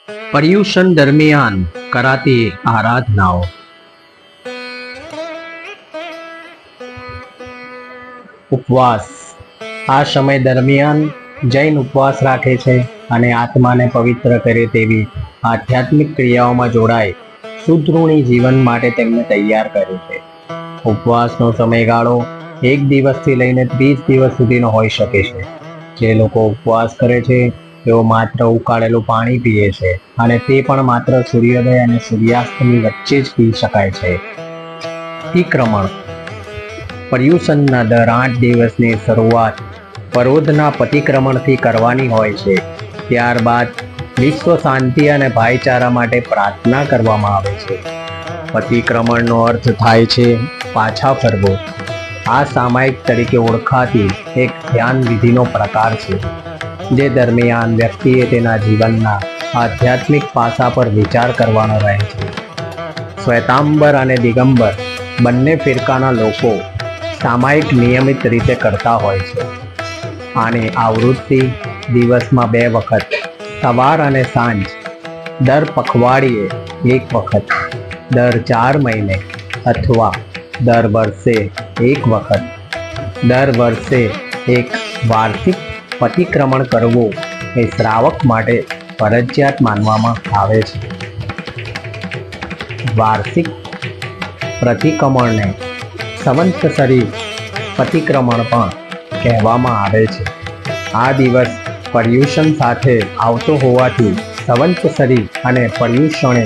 પર્યુષણ દરમિયાન કરાતી આરાધનાઓ. ઉપવાસ. આ સમય દરમિયાન જૈન ઉપવાસ રાખે છે અને આત્માને પવિત્ર કરે તેવી આધ્યાત્મિક ક્રિયાઓમાં જોડાય સુદૃઢી જીવન માટે તેમને તૈયાર કરે છે. ઉપવાસનો સમયગાળો 1 દિવસથી લઈને 30 દિવસ સુધીનો હોઈ શકે છે. જે લોકો ઉપવાસ કરે છે તેઓ માત્ર ઉકાળેલું પાણી પીએ છે અને તે પણ માત્ર સૂર્યોદય અને સૂર્યાસ્તની વચ્ચે જ પી શકાય છે. અતિક્રમણ. પર્યુષણના દર 8 દિવસની શરૂઆત પરોધના પતિક્રમણથી કરવાની હોય છે. ત્યારબાદ વિશ્વ શાંતિ અને ભાઈચારા માટે પ્રાર્થના કરવામાં આવે છે. પતિક્રમણનો અર્થ થાય છે પાછા ફરવું. આ સામાયિક તરીકે ઓળખાતી એક ધ્યાન વિધિનો પ્રકાર છે, જે દરમિયાન વ્યક્તિએ તેના જીવનના આધ્યાત્મિક પાસા પર વિચાર કરવાનો રહે છે. શ્વેતાંબર અને દિગંબર બંને ફિરકાના લોકો સામાયિક નિયમિત રીતે કરતા હોય છે. આની આવૃત્તિ દિવસમાં 2 વખત, સવાર અને સાંજ, દર પખવાડિયે 1 વખત, દર 4 મહિને અથવા દર વર્ષે 1 વખત. દર વર્ષે એક વાર્ષિક પતિક્રમણ કરવું એ શ્રાવક માટે ફરજિયાત માનવામાં આવે છે. વાર્ષિક પ્રતિક્રમણને સંવત્સરી પતિક્રમણ પણ કહેવામાં આવે છે. આ દિવસ પર્યુષણ સાથે આવતો હોવાથી સંવત્સરી અને પર્યુષણે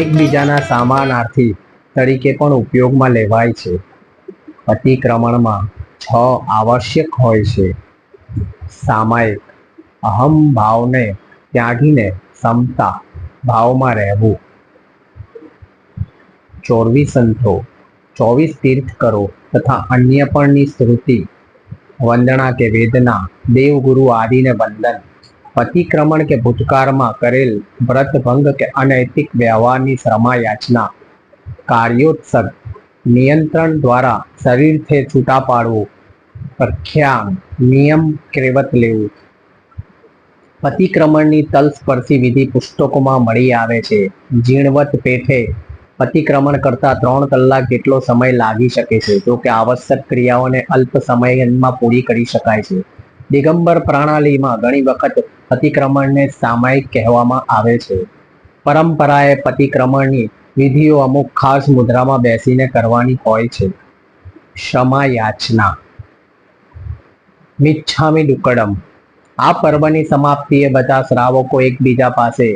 એકબીજાના સમાનાર્થી તરીકે પણ ઉપયોગમાં લેવાય છે. પતિક્રમણમાં 6 આવશ્યક હોય છે. સામાયિક. અહમ ભાવને ત્યાગીને સમતા ભાવમાં રહેવું. 24 સંતો, 24 તીર્થકરો તથા અન્ય પણની સ્તુતિ, વંદના કે વેદના, દેવગુરુ આદિને વંદન. પતિક્રમણ કે ભૂતકાળમાં કરેલ વ્રતભંગ કે અનૈતિક વ્યવહારની ક્ષમા યાચના. કાર્યોત્સર્ગ. નિયંત્રણ દ્વારા શરીરથી છૂટા પાડવું. પ્રખ્યાન. નિયમ કેવત લેવું. પતિક્રમણની તલસ્પર્શી વિધિ પુસ્તકોમાં મળી આવે છે. ઝીણવટ પેઠે પતિક્રમણ કરતા 3 કલાક જેટલો સમય લાગી શકે છે, જો કે આવશ્યક ક્રિયાઓને અલ્પ સમયમાં પૂરી કરી શકાય છે. દિગંબર પ્રણાલીમાં ઘણી વખત પતિક્રમણને સામાયિક કહેવામાં આવે છે. પરંપરાએ પતિક્રમણની વિધિઓ અમુક ખાસ મુદ્રામાં બેસીને કરવાની હોય છે. ક્ષમા યાચના. મિચ્છામી દુક્કડમ. આ પર્વની સમાપ્તિએ બધા શ્રાવકો એકબીજા પાસે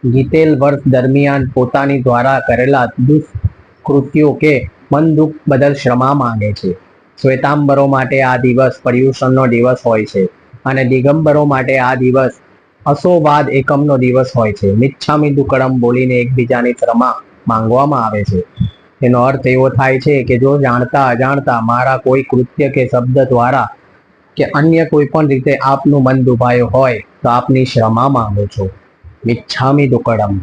ગીતેલ વર્ષ દરમિયાન પોતાની દ્વારા કરેલા દુષ્કૃત્યો કે મન દુઃખ બદલ ક્ષમા માંગે છે. શ્વેતાંબરો માટે આ દિવસ પર્યુષણનો દિવસ હોય છે અને દિગંબરો માટે આ દિવસ અસોબાદ એકમનો દિવસ હોય છે. મિચ્છામી દુક્કડમ બોલીને એકબીજાની ક્ષમા માંગવામાં આવે છે. તેનો અર્થ એવો થાય છે કે જો જાણતા અજાણતા મારા કોઈ કૃત્ય કે શબ્દ દ્વારા કે અન્ય કોઈ પણ રીતે આપનું મન દુભાયું હોય તો આપની ક્ષમા માંગુ છું. મિચ્છામી દુક્કડમ.